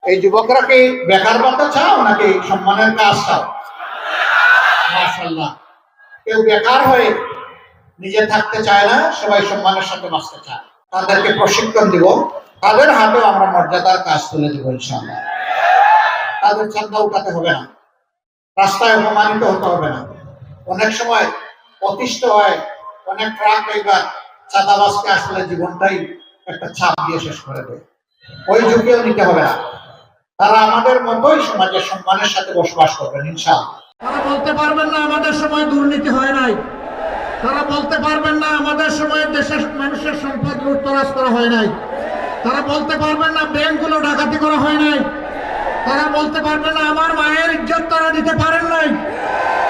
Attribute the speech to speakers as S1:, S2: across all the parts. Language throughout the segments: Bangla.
S1: এই যুবকরা কি বেকার ভাতা চাও নাকি সম্মানের কাজ চাও? মাশাআল্লাহ, কেউ বেকার হয়ে নিজে থাকতে চায় না, সবাই সম্মানের সাথে বাঁচতে চায়। তাদেরকে প্রশিক্ষণ দিব, তাদের হাতেও আমরা মর্যাদার কাজ তুলে দিব ইনশাআল্লাহ। তাদের চাঁদা উঠাতে হবে না, রাস্তায় অপমানিত হতে হবে না। অনেক সময় অতিষ্ঠ হয় অনেক ট্রাক ড্রাইভার চাঁদাবাজকে আসলে জীবনটাই একটা ছাপ দিয়ে শেষ করে দেয়। ওই ঝুঁকিও নিতে হবে না, তারা আমাদের মতোই সমাজের সম্মানের সাথে বসবাস করবেন ইনশাআল্লাহ।
S2: তারা বলতে পারবেন না আমাদের সময় দুর্নীতি হয় নাই, তারা বলতে পারবেন না আমাদের সময় দেশের মানুষের সম্পদ লুটতরাজ করা হয় নাই, তারা বলতে পারবেন না ব্যাংকগুলো ডাকাতি করা হয় নাই, তারা বলতে পারবেন না আমার মায়ের ইজ্জত তারা দিতে পারেন নাই,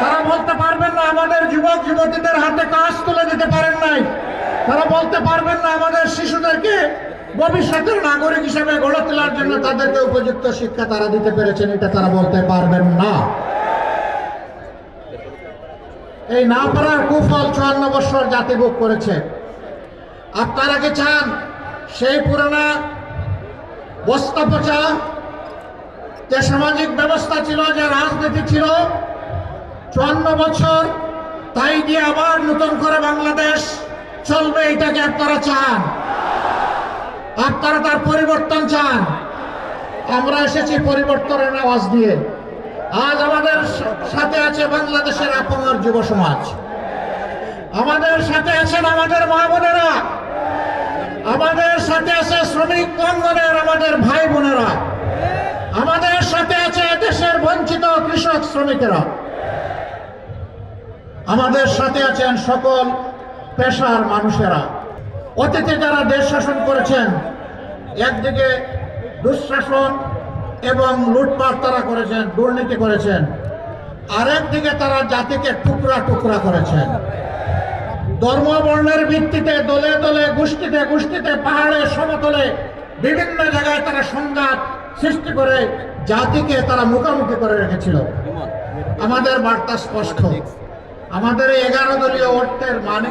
S2: তারা বলতে পারবেন না আমাদের যুবক যুবতীদের হাতে কাজ তুলে দিতে পারেন নাই, তারা বলতে পারবেন না আমাদের শিশুদেরকে ভবিষ্যতের নাগরিক হিসেবে গড়ে তোলার জন্য তাদেরকে উপযুক্ত শিক্ষা তারা দিতে পেরেছেন, এটা তারা বলতে পারবেন না। এই না পারার কুফল 54 বছর জাতি ভোগ করেছে। আপনারা কি চান সেই পুরানা বস্তা পচা যে সামাজিক ব্যবস্থা ছিল, যে রাজনীতি ছিল 54 বছর, তাই দিয়ে আবার নতুন করে বাংলাদেশ চলবে? এটাকে আপনারা চান? আপনারা তার পরিবর্তন চান? আমরা এসেছি পরিবর্তনের আওয়াজ দিয়ে। আজ আমাদের সাথে আছে বাংলাদেশের আপামর যুব সমাজ, আমাদের সাথে আছেন আমাদের মা বোনেরা, আমাদের সাথে আছে শ্রমিক অঙ্গনের আমাদের ভাই বোনেরা, আমাদের সাথে আছে দেশের বঞ্চিত কৃষক শ্রমিকেরা, আমাদের সাথে আছেন সকল পেশার মানুষেরা। অতীতে যারা দেশ শাসন করেছেন, একদিকে দুঃশাসন এবং লুটপাট তারা করেছেন, দুর্নীতি করেছেন, আরেকদিকে তারা জাতিকে টুকরা টুকরা করেছেন। ধর্ম বর্ণের ভিত্তিতে দলে দলে গোষ্ঠীতে গোষ্ঠীতে পাহাড়ে সমতলে বিভিন্ন জায়গায় তারা সংঘাত সৃষ্টি করে জাতিকে তারা মুখোমুখি করে রেখেছিল। আমাদের বার্তা স্পষ্ট, আমাদের এই 11 দলীয় ঐক্যের মানে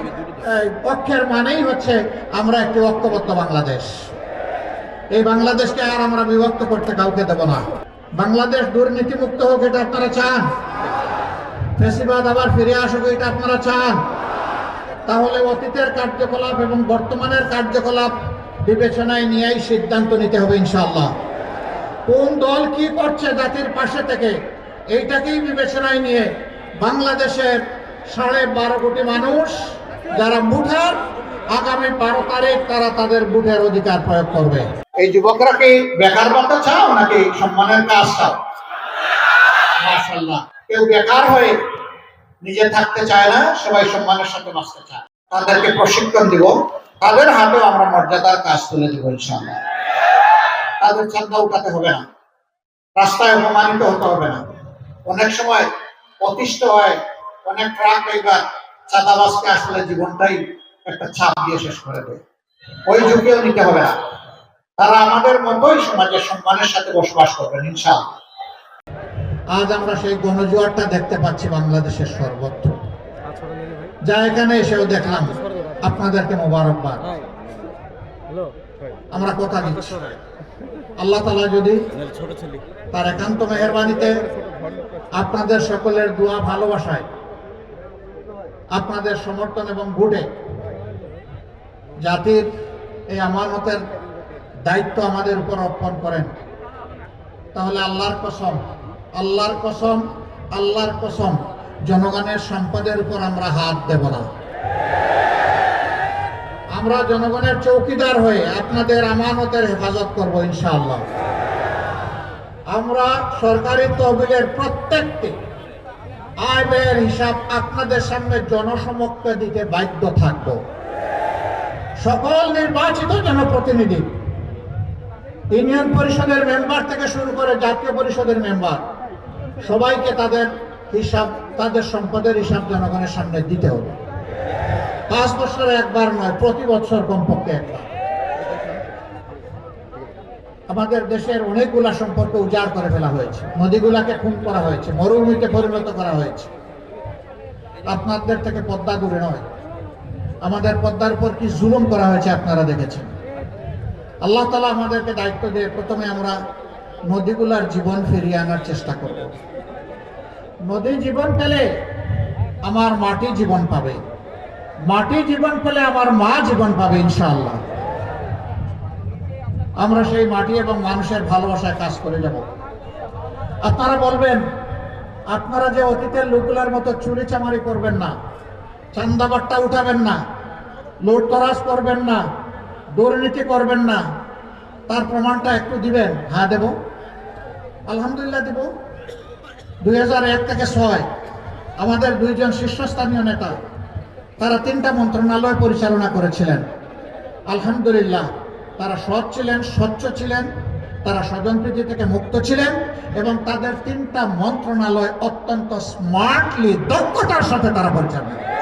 S2: পক্ষের মানেই হচ্ছে আমরা একটি ঐক্যবদ্ধ বাংলাদেশ। এই বাংলাদেশকে আর আমরা বিভক্ত করতে কাউকে দেব না। বাংলাদেশ দুর্নীতিমুক্ত হোক, এটা আপনারা চান? ফ্যাসিবাদ আবার ফিরে আসুক, এটা আপনারা চান? তাহলে অতীতের কার্যকলাপ এবং বর্তমানের কার্যকলাপ বিবেচনায় নিয়েই সিদ্ধান্ত নিতে হবে ইনশাআল্লাহ। কোন দল কি করছে জাতির পাশে থেকে, এইটাকেই বিবেচনায় নিয়ে বাংলাদেশের 12.5 কোটি মানুষ যারা ভোটার, আগামী 12 তারিখ তারা তাদের ভোটের অধিকার প্রয়োগ করবে।
S1: এই যুবকরা কি বেকার ভাতা চাও নাকি সম্মানের কাজ চাও? মাশাআল্লাহ, কেউ বেকার হয়ে নিজে থাকতে চায় না, সবাই সম্মানের সাথে বাঁচতে চায়। তাদেরকে প্রশিক্ষণ দিব, তাদের হাতেও আমরা মর্যাদার কাজ তুলে দিব ইনশাআল্লাহ। তাদের চাঁদা উঠাতে হবে না, রাস্তায় অপমানিত হতে হবে না। অনেক সময় অতিষ্ঠ হয় অনেক ট্রাক ড্রাইভার চাঁদাবাজকে আসলে জীবনটাই একটা ছাপ দিয়ে শেষ করে দেয়। ওই ঝুঁকিও নিতে হবে না, তারা আমাদের মতোই সমাজের সম্মানের সাথে বসবাস করবেন ইনশাআল্লাহ।
S2: আজ আমরা সেই গণজোয়ারটা দেখতে পাচ্ছি বাংলাদেশের সর্বত্র, যা এখানে এসেও দেখলাম। আপনাদেরকে মোবারকবাদ। আমরা কথা দিচ্ছি, আল্লাহ তাআলা যদি তার একান্ত মেহেরবানিতে আপনাদের সকলের দোয়া ভালোবাসায়, আপনাদের সমর্থন এবং ভোটে জাতির এই আমানতের দায়িত্ব আমাদের উপর অর্পণ করেন, তাহলে আল্লাহর কসম, আল্লাহর কসম, আল্লাহর কসম, জনগণের সম্পদের উপর আমরা হাত দেব না। আমরা জনগণের চৌকিদার হয়ে আপনাদের আমানতের হেফাজত করব ইনশাআল্লাহ। আমরা সরকারি তহবিলের প্রত্যেকটি আয় ব্যয়ের হিসাব আপনাদের সামনে জনসমক্ষে দিতে বাধ্য থাকব। সকল নির্বাচিত জনপ্রতিনিধি, ইউনিয়ন পরিষদের মেম্বার থেকে শুরু করে জাতীয় পরিষদের মেম্বার, সবাইকে তাদের হিসাব, তাদের সম্পদের হিসাব জনগণের সামনে দিতে হবে। 5 বছরে একবার নয়, প্রতি বছর কমপক্ষে একবার। আমাদের দেশের অনেকগুলা সম্পর্ক উজাড় করে ফেলা হয়েছে, নদীগুলাকে খুন করা হয়েছে, মরুভূমিতে পরিণত করা হয়েছে। আপনাদের থেকে পদ্মা দূরে নয়, আমাদের পদ্মার উপর কি জুলুম করা হয়েছে আপনারা দেখেছেন। আল্লাহ তাআলা আমাদেরকে দায়িত্ব দিয়ে প্রথমে আমরা নদীগুলার জীবন ফিরিয়ে আনার চেষ্টা করব। নদী জীবন পেলে আমার মাটি জীবন পাবে, মাটি জীবন পেলে আমার মা জীবন পাবে ইনশাআল্লাহ। আমরা সেই মাটি এবং মানুষের ভালোবাসায় কাজ করে যাব। আপনারা বলবেন, আপনারা যে অতীতের লোকগুলার মতো চুরি চামারি করবেন না, চান্দাবাট্টা উঠাবেন না, লুটতরাজ করবেন না, দুর্নীতি করবেন না, তার প্রমাণটা একটু দিবেন? হ্যাঁ দেব, আলহামদুলিল্লাহ দেব। 2001 থেকে 6 আমাদের দুইজন শীর্ষস্থানীয় নেতা, তারা 3টা মন্ত্রণালয় পরিচালনা করেছিলেন। আলহামদুলিল্লাহ, তারা সৎ ছিলেন, স্বচ্ছ ছিলেন, তারা স্বজনপ্রীতি থেকে মুক্ত ছিলেন এবং তাদের 3টা মন্ত্রণালয় অত্যন্ত স্মার্টলি, দক্ষতার সাথে তারা পরিচালনা করেছে।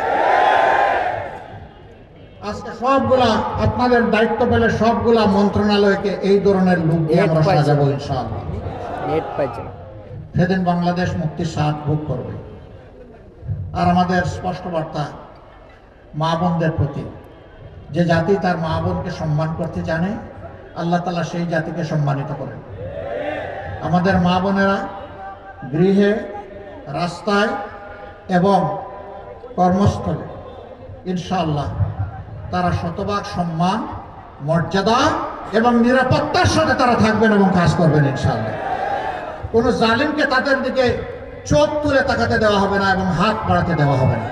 S2: আজকে সবগুলা আপনাদের দায়িত্ব পেলে সবগুলা মন্ত্রণালয়কে এই ধরনের লোক দিয়ে আমরা সাজাবো ইনশাআল্লাহ। সেদিন বাংলাদেশ মুক্তির স্বাদ ভোগ করবে। আর আমাদের স্পষ্ট বার্তা মা বোনদের প্রতি, যে জাতি তার মা বোনকে সম্মান করতে জানে, আল্লাহ তাআলা সেই জাতিকে সম্মানিত করেন। আমাদের মা বোনেরা গৃহে, রাস্তায় এবং কর্মস্থলে ইনশাআল্লাহ তারা শতভাগ সম্মান, মর্যাদা এবং নিরাপত্তার সাথে তারা থাকবেন এবং কাজ করবেন ইনশাআল্লাহ। কোনো জালিমকে তাদের দিকে চোখ তুলে তাকাতে দেওয়া হবে না এবং হাত বাড়াতে দেওয়া হবে না।